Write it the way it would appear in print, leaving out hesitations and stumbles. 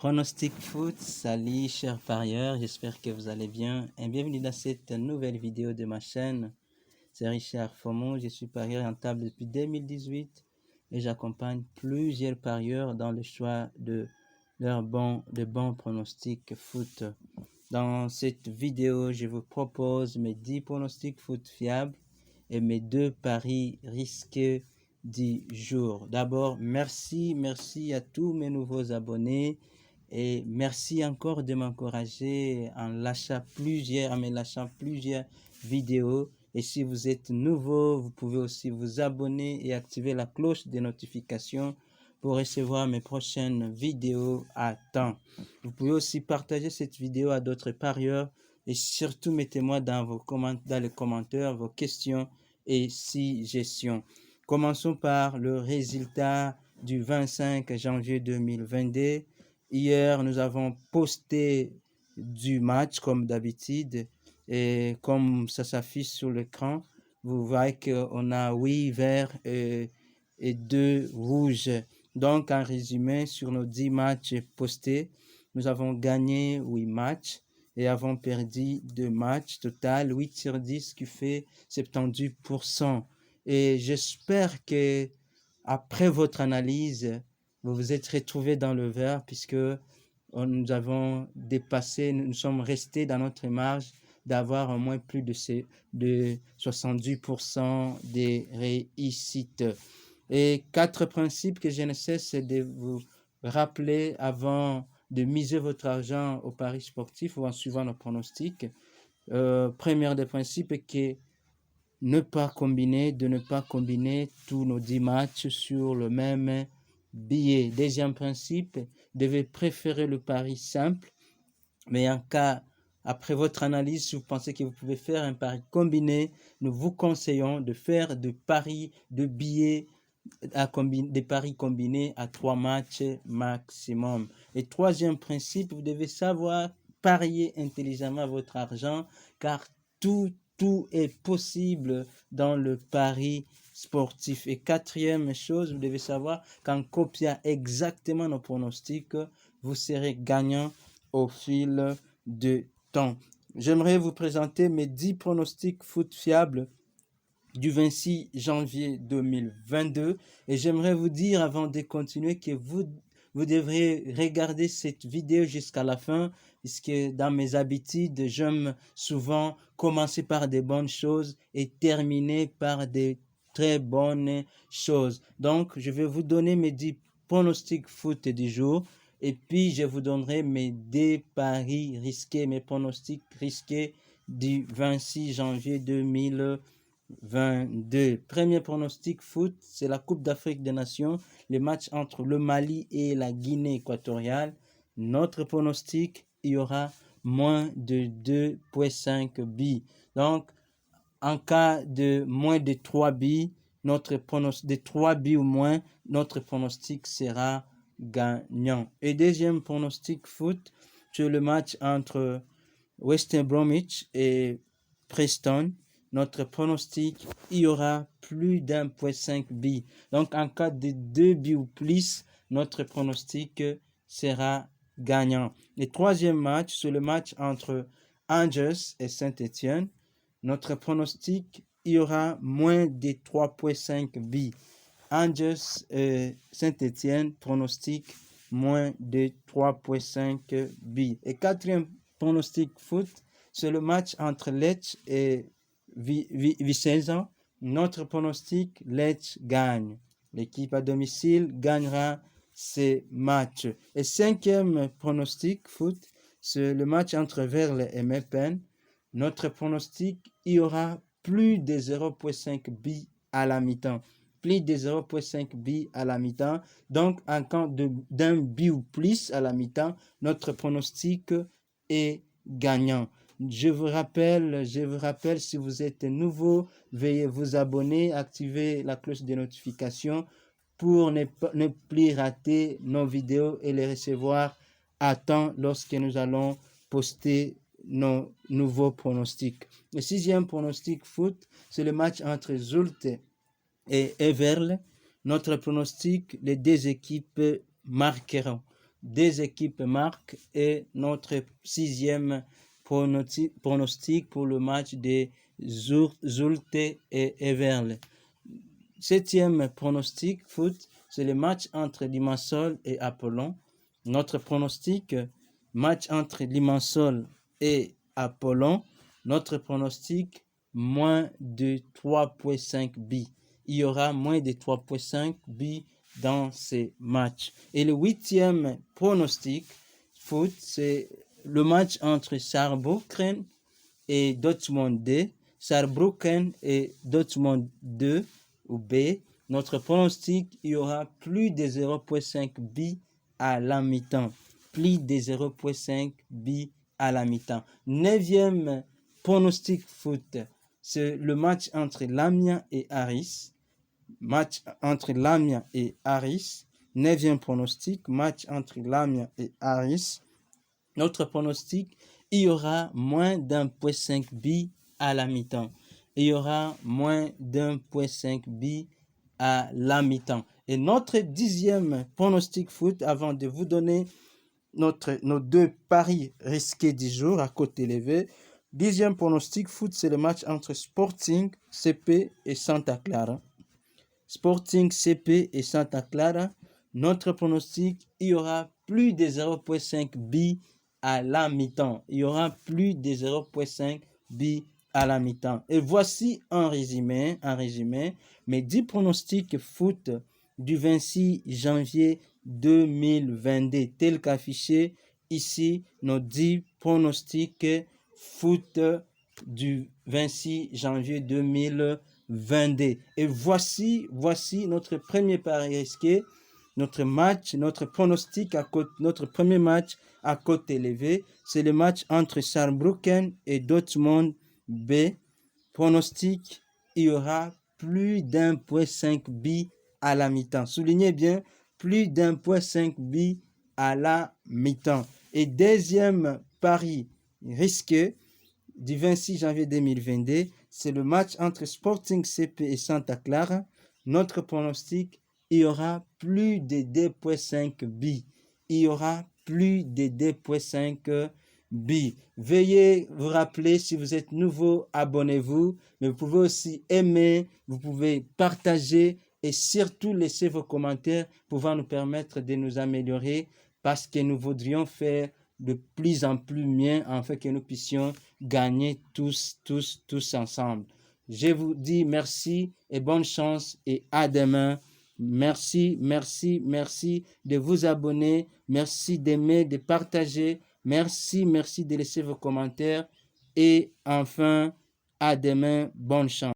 Pronostic foot, salut chers parieurs, j'espère que vous allez bien et bienvenue dans cette nouvelle vidéo de ma chaîne. C'est Richard Fomon, je suis parieur rentable depuis 2018 et j'accompagne plusieurs parieurs dans le choix de de bons pronostics foot. Dans cette vidéo, je vous propose mes 10 pronostics foot fiables et mes 2 paris risqués du jour. D'abord, merci à tous mes nouveaux abonnés et merci encore de m'encourager en me lâchant plusieurs vidéos. Et si vous êtes nouveau, vous pouvez aussi vous abonner et activer la cloche des notifications pour recevoir mes prochaines vidéos à temps. Vous pouvez aussi partager cette vidéo à d'autres parieurs et surtout mettez-moi dans les commentaires vos questions et suggestions. Commençons par le résultat du 25 janvier 2022. Hier, nous avons posté du match comme d'habitude et comme ça s'affiche sur l'écran, vous voyez qu'on a 8 verts et 2 rouges. Donc, en résumé, sur nos 10 matchs postés, nous avons gagné 8 matchs et avons perdu 2 matchs. Total, 8 sur 10, qui fait 78%. Et j'espère que après votre analyse, vous vous êtes retrouvés dans le vert puisque nous avons dépassé, nous sommes restés dans notre marge d'avoir au moins plus de 70% des réussites. Et 4 principes que je ne cesse de vous rappeler avant de miser votre argent au paris sportif ou en suivant nos pronostics. Premier des principes est que de ne pas combiner tous nos 10 matchs sur le même billet. Deuxième principe, vous devez préférer le pari simple, mais en cas, après votre analyse, si vous pensez que vous pouvez faire un pari combiné, nous vous conseillons de faire des paris de billets, des paris combinés à 3 matchs maximum. Et troisième principe, vous devez savoir parier intelligemment votre argent, car tout est possible dans le pari sportif. Et quatrième chose, vous devez savoir qu'en copiant exactement nos pronostics, vous serez gagnant au fil de temps. J'aimerais vous présenter mes 10 pronostics foot fiables du 26 janvier 2022 et j'aimerais vous dire avant de continuer que vous devrez regarder cette vidéo jusqu'à la fin puisque dans mes habitudes, j'aime souvent commencer par des bonnes choses et terminer par des très bonnes choses. Donc, je vais vous donner mes 10 pronostics foot du jour et puis je vous donnerai mes 2 paris risqués, mes pronostics risqués du 26 janvier 2022. Premier pronostic foot, c'est la Coupe d'Afrique des Nations, le match entre le Mali et la Guinée équatoriale. Notre pronostic, il y aura moins de 2,5 billes. Donc, en cas de moins de 3 billes, de 3 billes ou moins, notre pronostic sera gagnant. Et deuxième pronostic foot, c'est le match entre West Bromwich et Preston. Notre pronostic, il y aura plus d'1,5 billes. Donc, en cas de 2 billes ou plus, notre pronostic sera gagnant. Le troisième match, c'est le match entre Angers et Saint-Étienne. Notre pronostic, il y aura moins de 3,5 billes. Angers et Saint-Étienne, pronostic moins de 3,5 billes. Et quatrième pronostic foot, c'est le match entre Lecce et Vicenza. Notre pronostic, Lecce gagne. L'équipe à domicile gagnera ces matchs. Et cinquième pronostic foot, c'est le match entre Verle et Meppen. Notre pronostic, il y aura plus de 0,5 billes à la mi-temps. Plus de 0,5 billes à la mi-temps. Donc, en cas d'un billet ou plus à la mi-temps, notre pronostic est gagnant. Je vous rappelle, si vous êtes nouveau, veuillez vous abonner, activer la cloche de notification pour ne plus rater nos vidéos et les recevoir à temps lorsque nous allons poster nos nouveaux pronostics. Le sixième pronostic foot, c'est le match entre Zulte et Everle. Notre pronostic, les deux équipes marqueront. des équipes marquent et notre sixième pronostic pour le match de Zulte et Everle. Septième pronostic foot, c'est le match entre Limassol et Apollon. Notre pronostic, match entre Limassol et Apollon. Notre pronostic, moins de 3,5 buts. Il y aura moins de 3,5 buts dans ces matchs. Et le huitième pronostic foot, c'est le match entre Saarbrücken et Dortmund 2. Saarbrücken et Dortmund 2 ou B. Notre pronostic, il y aura plus de 0,5 buts à la mi-temps. Plus de 0,5 buts à la mi-temps. Neuvième pronostic foot, c'est le match entre Lamia et Aris. Match entre Lamia et Aris. Neuvième pronostic, match entre Lamia et Aris. Notre pronostic, il y aura moins d'1,5 buts à la mi-temps. Il y aura moins d'1,5 buts à la mi-temps. Et notre dixième pronostic foot, avant de vous donner nos deux paris risqués du jour à cote élevée, dixième pronostic foot, c'est le match entre Sporting CP et Santa Clara. Sporting CP et Santa Clara. Notre pronostic, il y aura plus de 0,5 buts à la mi-temps. Il y aura plus de 0,5 buts à la mi-temps. Et voici un résumé, mes 10 pronostics foot du 26 janvier 2022, tel qu'affiché ici, nos 10 pronostics foot du 26 janvier 2022. Et voici notre premier pari risqué, notre pronostic notre premier match à cote élevée, c'est le match entre Saarbrücken et Dortmund B. Pronostic, il y aura plus d'1,5 buts à la mi-temps. Soulignez bien, plus d'1,5 buts à la mi-temps. Et deuxième pari risqué du 26 janvier 2022, c'est le match entre Sporting CP et Santa Clara. Notre pronostic, il y aura plus de 2,5 buts. Il y aura plus de 2,5 buts. Veuillez vous rappeler, si vous êtes nouveau, abonnez-vous. Mais vous pouvez aussi aimer, vous pouvez partager et surtout laisser vos commentaires pour nous permettre de nous améliorer parce que nous voudrions faire de plus en plus mieux afin que nous puissions gagner tous ensemble. Je vous dis merci et bonne chance et à demain. Merci de vous abonner. Merci d'aimer, de partager. Merci de laisser vos commentaires. Et enfin, à demain. Bonne chance.